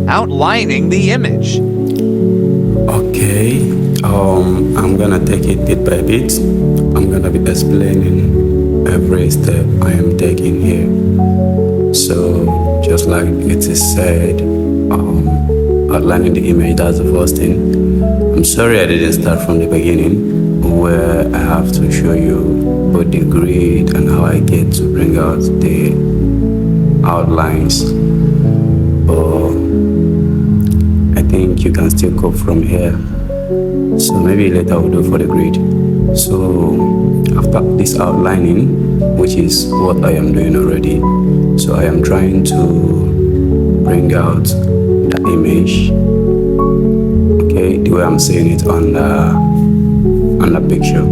outlining the image. Okay, I'm gonna take it bit by bit. I'm gonna be explaining every step I am taking here. So, just like it is said, outlining the image, that's the first thing. I'm sorry I didn't start from the beginning, where I have to show you both the grid and how I get to bring out the outlines. But I think you can still go from here. So maybe later we'll do for the grid. So after this outlining, which is what I am doing already, so I am trying to bring out the image, okay, the way I'm seeing it on the picture.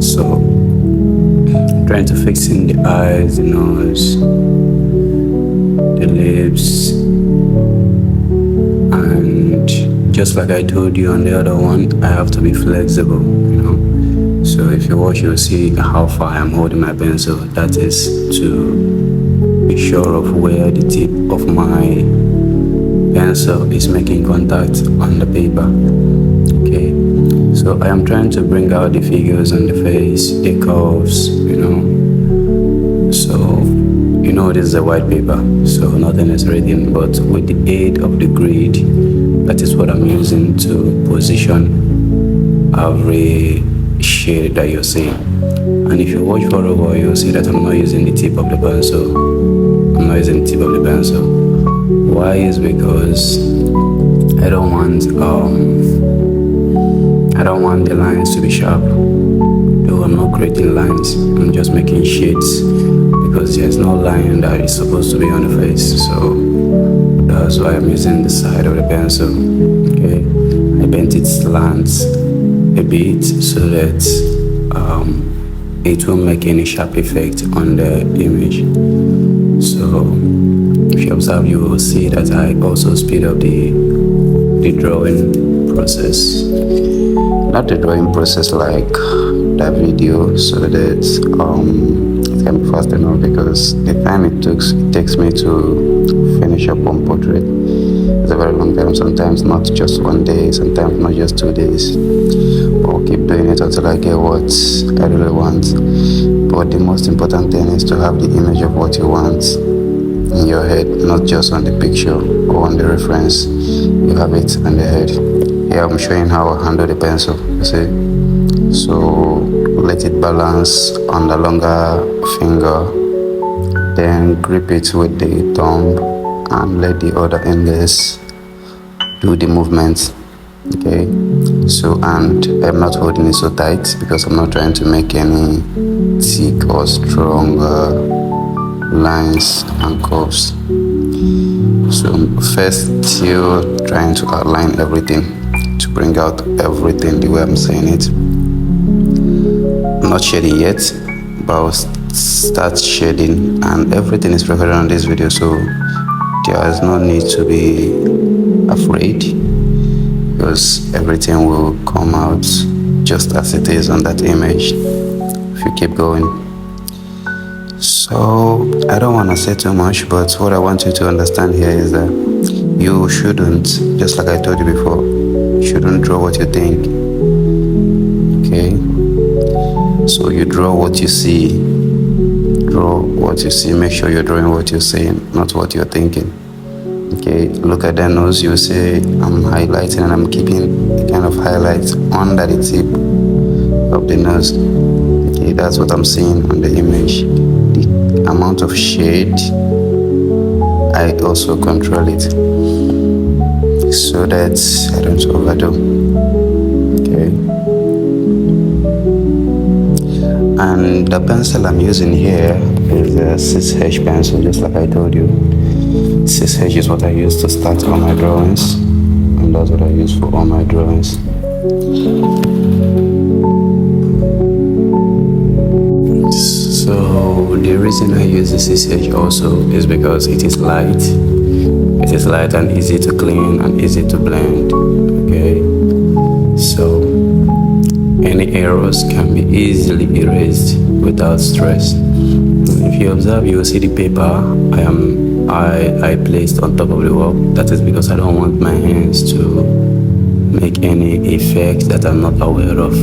So trying to fix in the eyes, the nose, the lips, and just like I told you on the other one, I have to be flexible, So if you watch, you'll see how far I'm holding my pencil. That is to be sure of where the tip of my pencil is making contact on the paper. Okay, so I am trying to bring out the figures on the face, the curves, So this is a white paper, so nothing is written, but with the aid of the grid, that is what I'm using to position every shade that you're seeing. And if you watch for a while, you'll see that I'm not using the tip of the pencil. Why is because I don't want the lines to be sharp. Though I'm not creating lines, I'm just making shades, because there's no line that is supposed to be on the face. So that's why I'm using the side of the pencil. Okay, I bent it slant a bit so that it won't make any sharp effect on the image. So if you observe, you will see that I also speed up the drawing process. Not the drawing process like that video, so that it can be fast enough, because the time it takes me to finish up one portrait is a very long time. Sometimes not just one day, sometimes not just 2 days. But I'll keep doing it until I get what I really want. But the most important thing is to have the image of what you want in your head, not just on the picture or on the reference. You have it on the head. Here I'm showing how I handle the pencil, you see. So let it balance on the longer finger, then grip it with the thumb and let the other index do the movement. Okay, so, and I'm not holding it so tight because I'm not trying to make any thick or strong lines and curves. So first, still trying to outline everything, to bring out everything the way I'm saying it. I'm not shading yet, but I'll start shading, and everything is recorded on this video, so there is no need to be afraid, because everything will come out just as it is on that image if you keep going. So I don't want to say too much, but what I want you to understand here is that you shouldn't, just like I told you before, you shouldn't draw what you think. Okay, so you draw what you see. Draw what you see. Make sure you're drawing what you're saying, not what you're thinking. Okay, look at the nose. You say I'm highlighting, and I'm keeping the kind of highlights under the tip of the nose. Okay, that's what I'm seeing on the image. The amount of shade, I also control it so that I don't overdo. Okay, and the pencil I'm using here is a 6H pencil, just like I told you. 6H is what I use to start all my drawings, and that's what I use for all my drawings. So the reason I use the 6H also is because it is light. It is light and easy to clean and easy to blend. Okay, so any errors can be easily erased without stress. If you observe, you will see the paper I am I placed on top of the work. That is because I don't want my hands to make any effects that I'm not aware of.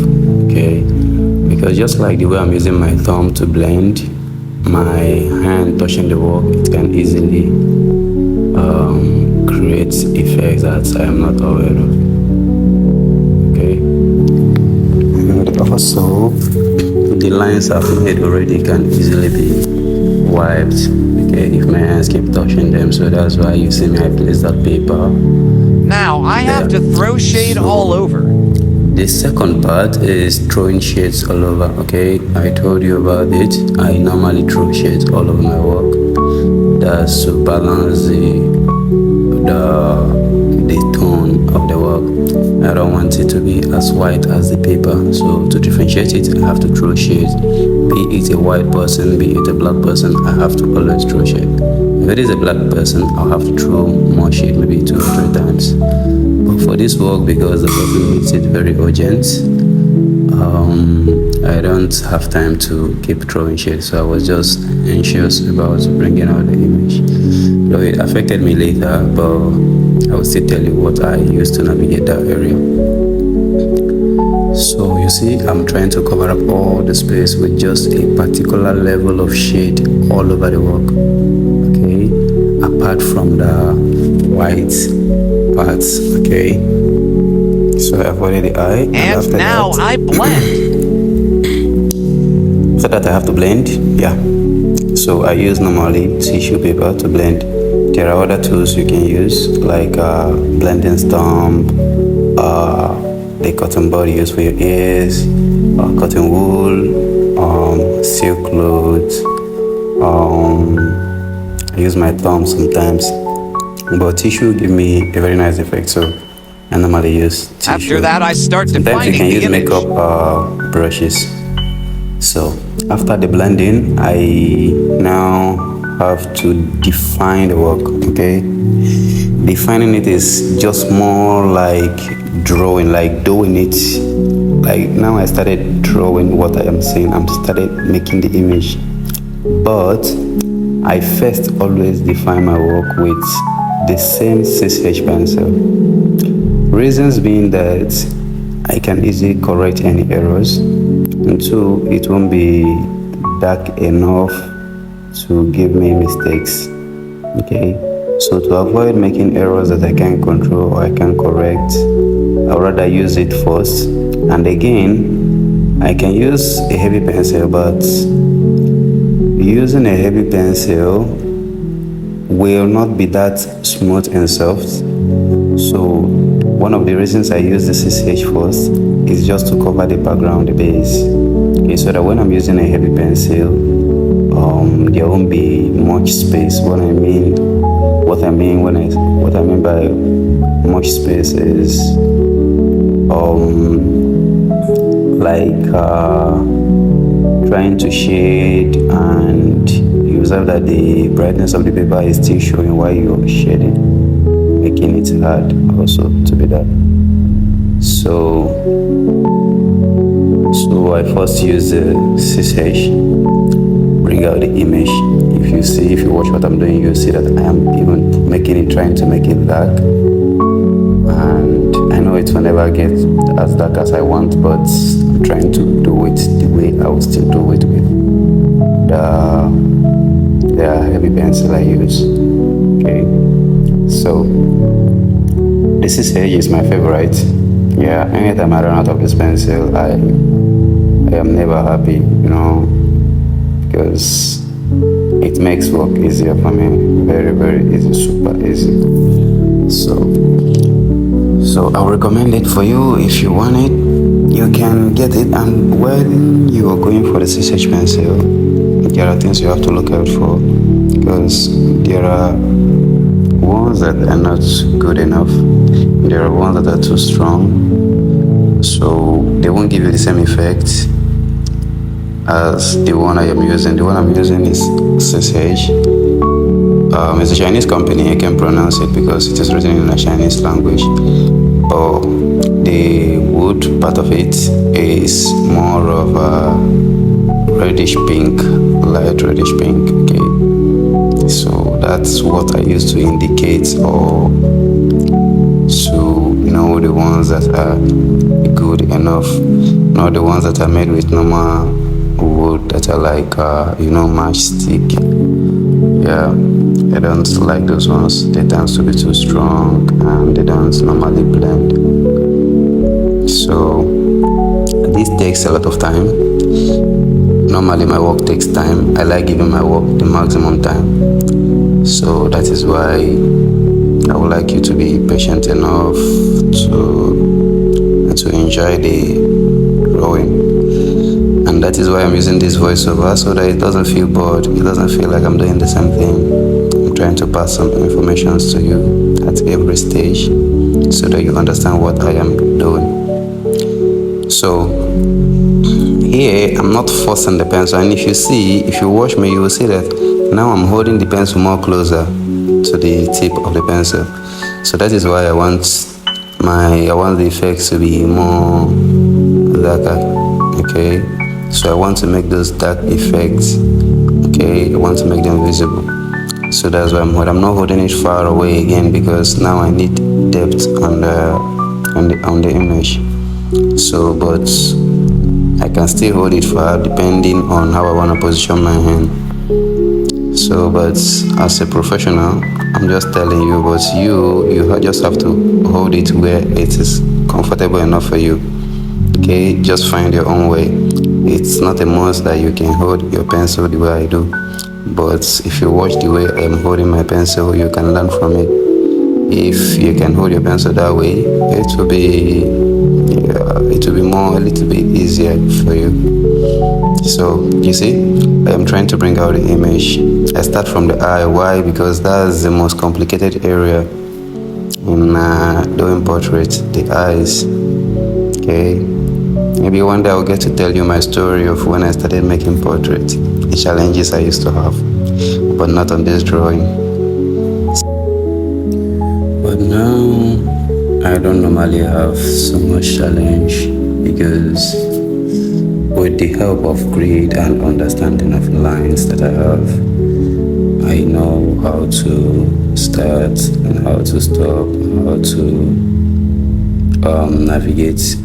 Okay, because just like the way I'm using my thumb to blend, my hand touching the work, it can easily create effects that I am not aware of. Okay, and also the lines I've made already can easily be wiped, okay, if my hands keep touching them. So that's why you see me, I place that paper. Now I have to throw shade all over. The second part is throwing shades all over. Okay, I told you about it. I normally throw shades all over my work. That's to balance the tone of the work. I don't want it to be as white as the paper, so to differentiate it, I have to throw shades. Be it a white person, be it a black person, I have to always throw shade. If it is a black person, I'll have to throw more shade, maybe 2 or 3 times. But for this work, because the person needs it very urgent, I don't have time to keep throwing shade, so I was just anxious about bringing out the image. So it affected me later, but I will still tell you what I used to navigate that area. So you see, I'm trying to cover up all the space with just a particular level of shade all over the work, okay, apart from the white parts, okay. So I avoided the eye, And now I blend. So that I have to blend, yeah. So I use normally tissue paper to blend. There are other tools you can use, like blending stump, the cotton bud used for your ears, cotton wool, silk clothes. I use my thumb sometimes, but tissue give me a very nice effect, so I normally use tissue. After that, I start Sometimes defining you can the use image. makeup brushes. So after the blending, I now have to define the work, okay? Defining it is just more like drawing, like doing it. Like now I started drawing what I am saying. I'm started making the image. But I first always define my work with the same 6H pencil. Reasons being that I can easily correct any errors, and 2, it won't be dark enough to give me mistakes, okay? So to avoid making errors that I can't control or I can't correct, I'd rather use it first. And again, I can use a heavy pencil, but using a heavy pencil will not be that smooth and soft. So one of the reasons I use the 6H first is just to cover the background, the base, okay, so that when I'm using a heavy pencil, there won't be much space. What I mean by much space is like trying to shade, and you observe that the brightness of the paper is still showing while you're shading, making it hard also to be that. So I first use the 6H, bring out the image. If you watch what I'm doing, you'll see that I am even trying to make it dark. And I know it will never get as dark as I want, but I'm trying to do it the way I would still do it with the heavy pencil I use. Okay, so this 6H is my favorite. Yeah, anytime I run out of this pencil, I am never happy, because it makes work easier for me. Very, very easy, super easy. So I recommend it for you. If you want it, you can get it. And when you are going for the 6H pencil, there are things you have to look out for, because there are ones that are not good enough. There are ones that are too strong, so they won't give you the same effect as the one I am using. The one I'm using is 6H. It's a Chinese company. I can pronounce it because it is written in a Chinese language. But the wood part of it is more of a reddish pink, light reddish pink. Okay, So that's what I use to indicate or to know the ones that are good enough, not the ones that are made with normal wood that are like matchstick. Yeah, I don't like those ones. They tend to be too strong and they don't normally blend. So this takes a lot of time. Normally my work takes time. I like giving my work the maximum time. So that is why I would like you to be patient enough to enjoy the drawing. And that is why I'm using this voiceover, so that it doesn't feel bored. It doesn't feel like I'm doing the same thing. I'm trying to pass some information to you at every stage so that you understand what I am doing. So here I'm not forcing the pencil, and if you watch me, you will see that now I'm holding the pencil more closer to the tip of the pencil. So that is why I want the effects to be more darker. Okay, so I want to make those dark effects. Okay, I want to make them visible. So that's why I'm not holding it far away again, because now I need depth on the image. So, but I can still hold it far depending on how I want to position my hand. So, but as a professional, I'm just telling you, but you just have to hold it where it is comfortable enough for you. Okay, just find your own way. It's not a must that you can hold your pencil the way I do, but if you watch the way I'm holding my pencil, you can learn from it. If you can hold your pencil that way, it will be a little bit easier for you. So you see, I am trying to bring out the image. I start from the eye. Why? Because that's the most complicated area in doing portraits, the eyes. Okay, maybe one day I'll get to tell you my story of when I started making portraits, the challenges I used to have, but not on this drawing. But now I don't normally have so much challenge, because with the help of grid and understanding of lines that I have, I know how to start and how to stop, how to navigate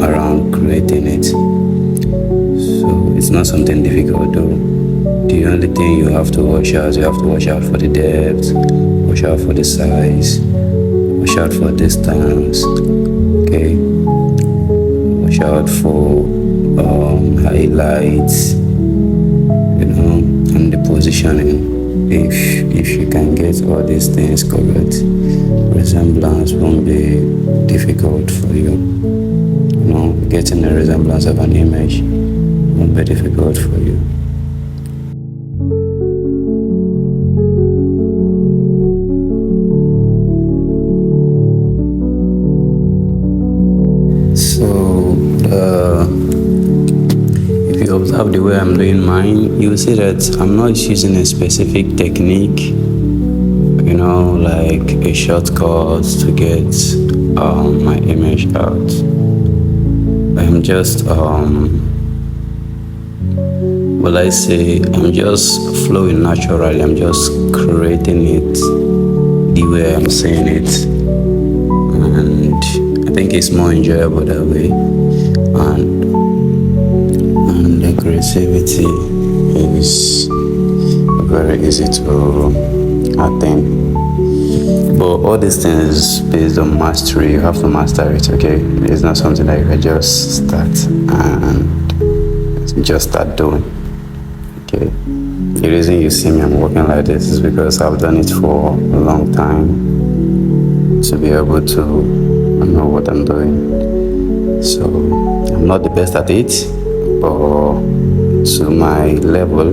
around creating it. So it's not something difficult though. The only thing you have to watch out for the depth, watch out for the size, watch out for distance, okay? Watch out for highlights, and the positioning. If you can get all these things correct, resemblance won't be difficult for you. Getting a resemblance of an image won't be difficult for you. So if you observe the way I'm doing mine, you'll see that I'm not using a specific technique, like a shortcut to get my image out. I'm just I'm just flowing naturally. I'm just creating it the way I'm saying it, and I think it's more enjoyable that way, and the creativity is very easy to attain. But all these things based on mastery. You have to master it, okay? It's not something that you can just start and just start doing, okay? The reason you see me I'm working like this is because I've done it for a long time to be able to know what I'm doing. So I'm not the best at it, but to my level,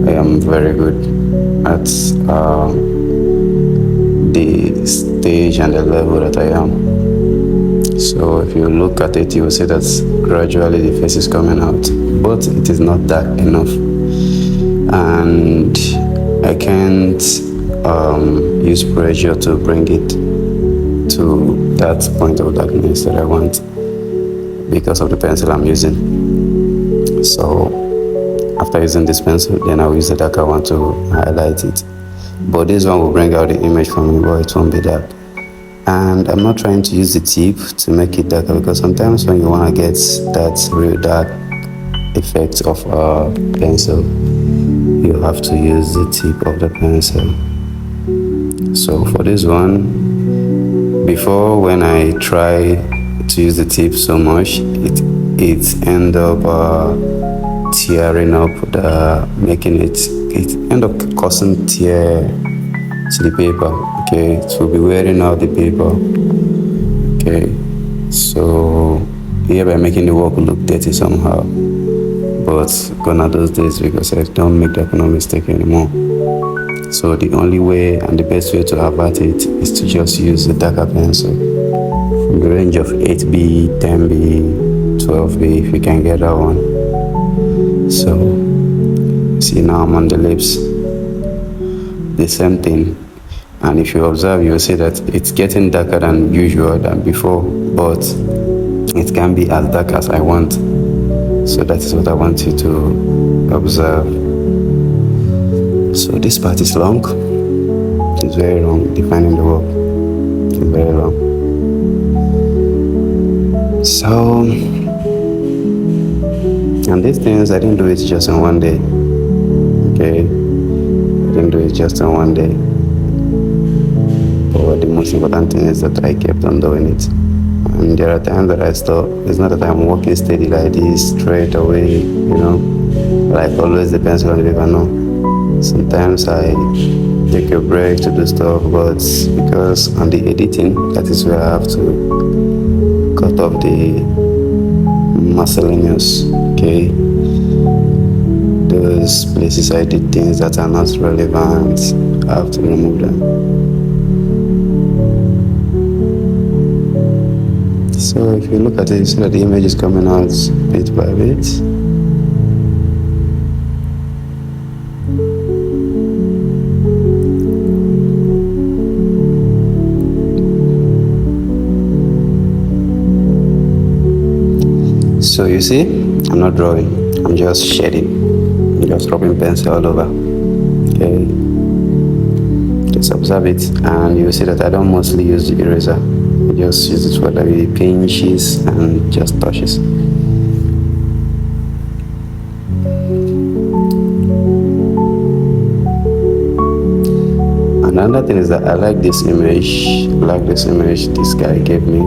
I am very good at the stage and the level that I am. So if you look at it, you will see that gradually the face is coming out, but it is not dark enough, and I can't use pressure to bring it to that point of darkness that I want because of the pencil I'm using. So After using this pencil, then I'll use the darker one to highlight it. But this one will bring out the image for me, but it won't be dark. And I'm not trying to use the tip to make it darker, because sometimes when you want to get that real dark effect of a pencil, you have to use the tip of the pencil. So for this one, before, when I try to use the tip so much, it end up tearing up making it end up causing tear to the paper. Okay, it will be wearing out the paper. Okay, so hereby making the work look dirty somehow. But gone are those days, because I don't make that kind of mistake anymore. So the only way and the best way to avert it is to just use the darker pencil from the range of 8B, 10B, 12B, if you can get that one. So see, now I'm on the lips, the same thing. And if you observe, you'll see that it's getting darker than usual, than before, but it can be as dark as I want. So that is what I want you to observe. So this part is long. It's very long. Defining the work is very long. So, and these things, I didn't do it just in one day. Okay, I didn't do it just in one day. But the most important thing is that I kept on doing it. And there are times that I stop. It's not that I'm walking steady like this straight away, like always the pencil on the paper. No. Sometimes I take a break to do stuff, but because on the editing, that is where I have to cut off the miscellaneous. Okay, those places I did things that are not relevant, I have to remove them. So if you look at it, you see that the image is coming out bit by bit. So you see, I'm not drawing, I'm just shading. I'm just rubbing pencil all over. Okay, just observe it, and you see that I don't mostly use the eraser. I just use it for the pinches and just touches. Another thing is that I like this image. This guy gave me.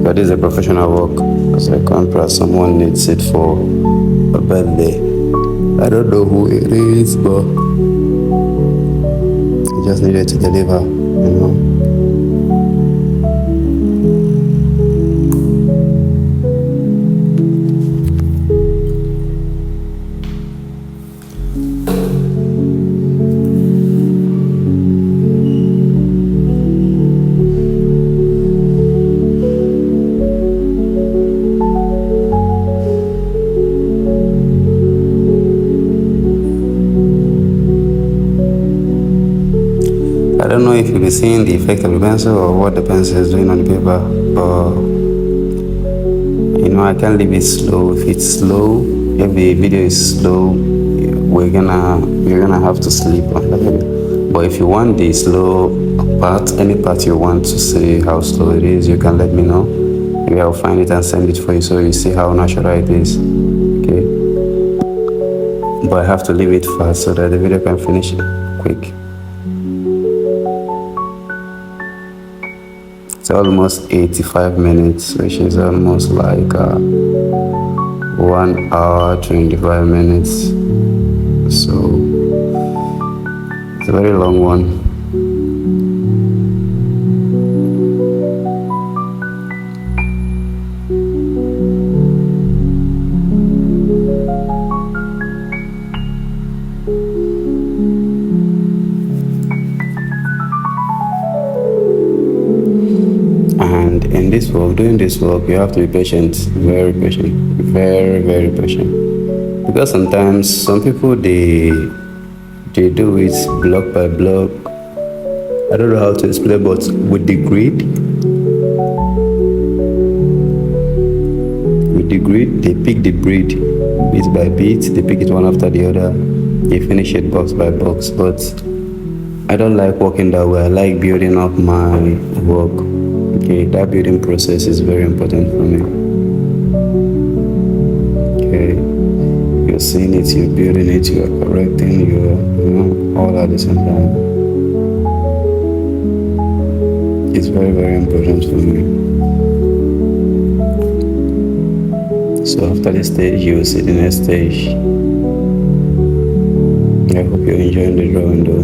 But this is a professional work. As a contrast, someone needs it for a birthday. I don't know who it is, but I just needed to deliver, I don't know if you'll be seeing the effect of the pencil or what the pencil is doing on the paper, but I can't leave it slow. If it's slow, if the video is slow, you're gonna have to sleep on the video. But if you want the slow part, any part you want to see how slow it is, you can let me know. Maybe I'll find it and send it for you so you see how natural it is. Okay, but I have to leave it fast so that the video can finish quick. It's almost 85 minutes, which is almost like 1 hour 25 minutes. So it's a very long one. And in this work, doing this work, you have to be patient, very patient, very, very patient. Because sometimes some people, they do it block by block. I don't know how to explain, but with the grid, they pick the grid bit by bit. They pick it one after the other. They finish it box by box. But I don't like working that way. I like building up my work. Okay, that building process is very important for me. Okay, you're seeing it, you're building it, you're correcting, you're all at the same time. It's very, very important for me. So after this stage, you will see the next stage. I hope you're enjoying the drawing though.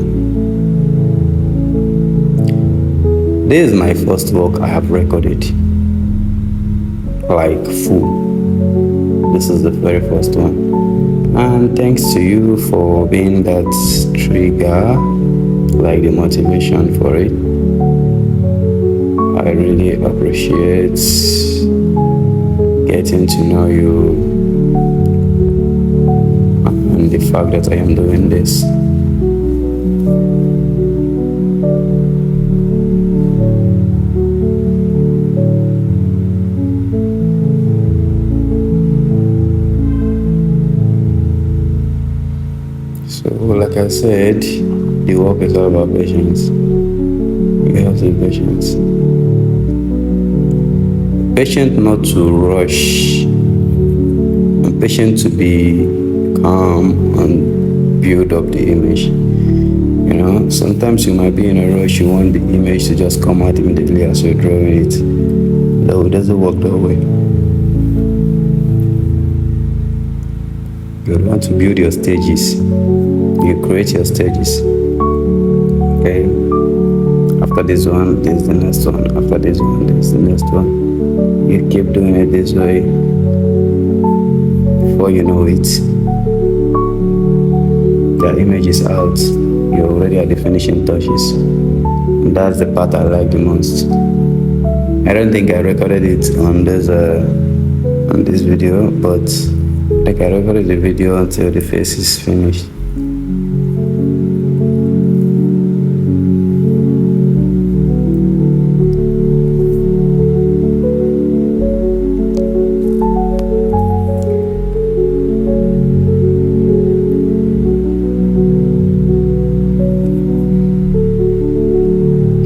This is my first work I have recorded, like full. This is the very first one. And thanks to you for being that trigger, like the motivation for it. I really appreciate getting to know you and the fact that I am doing this. So, like I said, the work is all about patience. You have to be patient. Patient not to rush. I'm patient to be calm and build up the image. You know, sometimes you might be in a rush, you want the image to just come out immediately as you're drawing it. No, it doesn't work that way. You want to build your stages. You create your stages. Okay? After this one, there's the next one. After this one, there's the next one. You keep doing it this way. Before you know it, the image is out. You're already at the finishing touches. And that's the part I like the most. I don't think I recorded it on this video, but like I recorded the video until the face is finished.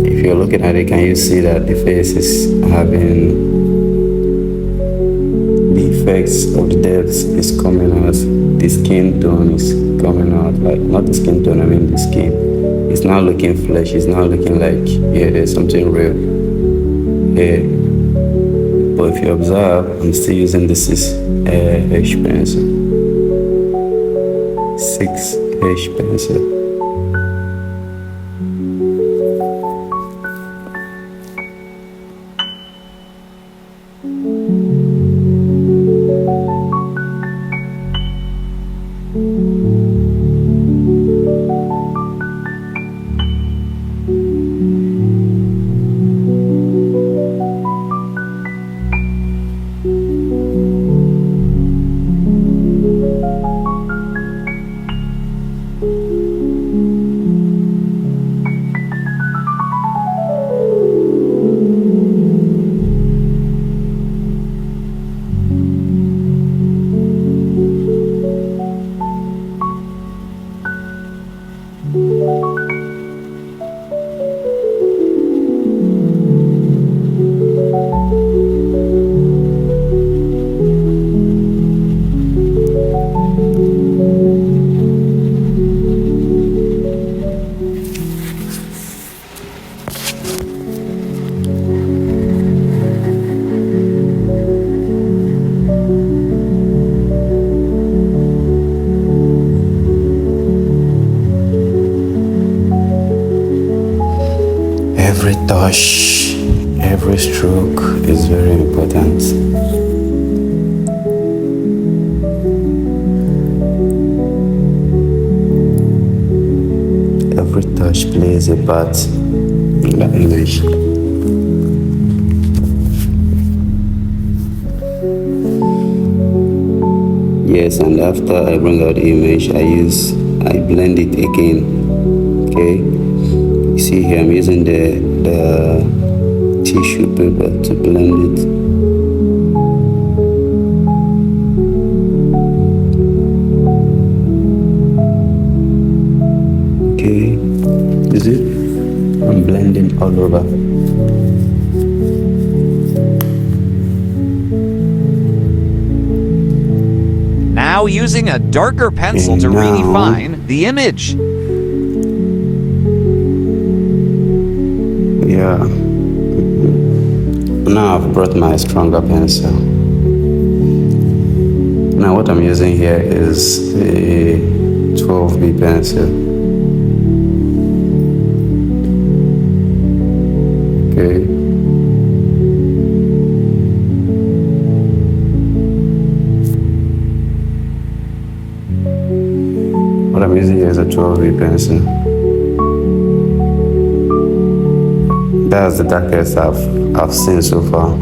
If you're looking at it, can you see that the face is having the effects of the depth is coming out, the skin tone is coming out, like not the skin tone, I mean the skin. It's now looking flesh, it's now looking like, yeah, there's something real here. But if you observe, I'm still using the 6H pencil. 6H pencil. Every touch, every stroke is very important. Every touch plays a part in the image. Yes, and after I bring out the image, I blend it again. Okay, you see here I'm using the tissue paper to blend it. I'm blending all over. Now using a darker pencil to now- redefine the image. Yeah. Now I've brought my stronger pencil. Now what I'm using here is a 12B pencil. Okay. What I'm using here is a 12B pencil. That's the darkest I've seen so far.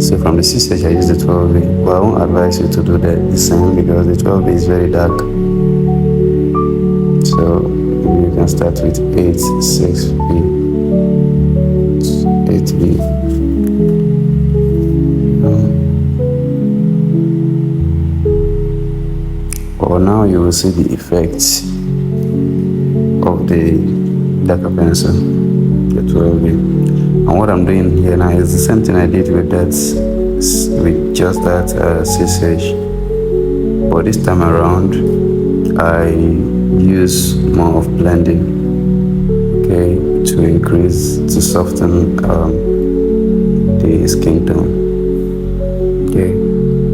So from the 6H I use the 12B. But I won't advise you to do the same because the 12B is very dark. So you can start with 8, 6B, 8B. Or now you will see the effects of the darker pencil, the 12B. And what I'm doing here now is the same thing I did with just that 6H. But this time around, I use more of blending, okay, to soften the skin tone. Okay,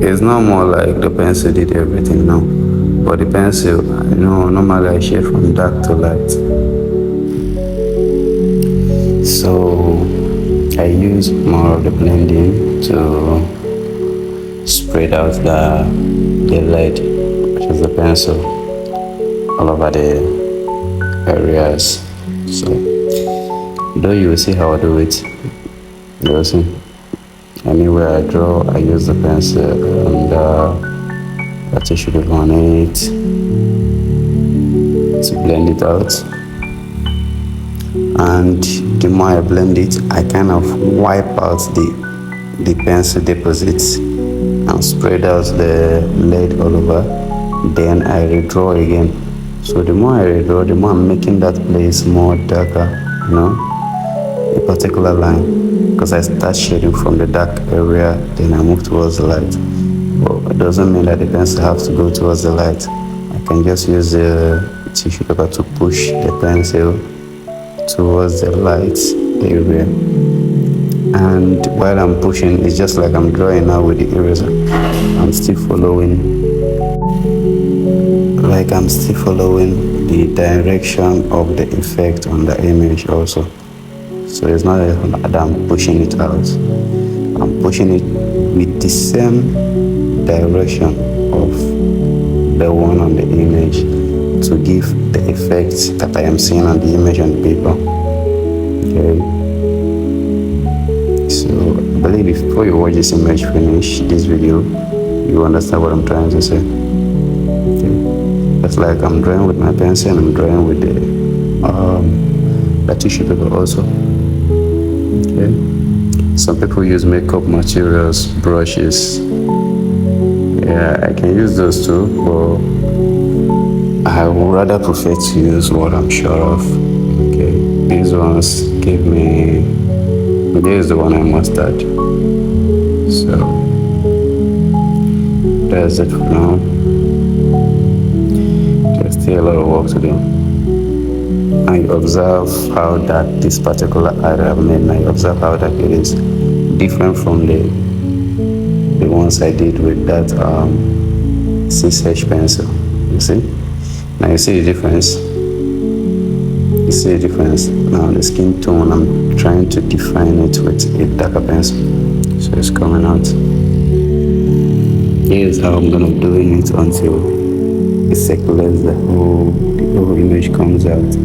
it's not more like the pencil did everything now, but the pencil, normally I shade from dark to light. So I use more of the blending to spread out the light, which is the pencil, all over the areas. So though you will see how I do it, you will see. Anywhere I draw, I use the pencil and a tissue paper on it to blend it out. And the more I blend it, I kind of wipe out the pencil deposits and spread out the lead all over. Then I redraw again. So the more I redraw, the more I'm making that place more darker, a particular line. Because I start shading from the dark area, then I move towards the light. But it doesn't mean that the pencil has to go towards the light. I can just use the tissue paper to push the pencil towards the light area. And while I'm pushing, it's just like I'm drawing now with the eraser. I'm still following the direction of the effect on the image also. So it's not that I'm pushing it out. I'm pushing it with the same direction of the one on the image to give the effect that I am seeing on the image on the paper. Okay. So I believe before you watch this image finish this video, you understand what I'm trying to say. Okay. That's like I'm drawing with my pencil and I'm drawing with the tissue paper also. Okay. Some people use makeup materials, brushes. Yeah, I can use those too, but I would rather prefer to use what I'm sure of. Okay, these ones give me. This is the one I mastered. So that's it for now. There's still a lot of work to do. I observe how dark this particular eye I've made, and I observe how dark it is, different from the ones I did with that 6H pencil. You see? Now you see the difference. You see the difference. Now the skin tone, I'm trying to define it with a darker pencil, so it's coming out. Here's how I'm gonna doing it until it circulates the whole image comes out.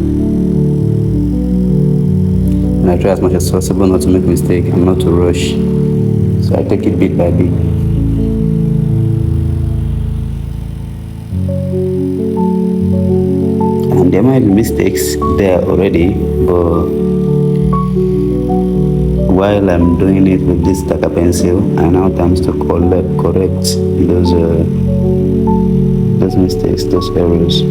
And I try as much as possible not to make a mistake and not to rush. So I take it bit by bit. And there might be mistakes there already, but while I'm doing it with this darker pencil, I now attempt to correct those mistakes, those errors.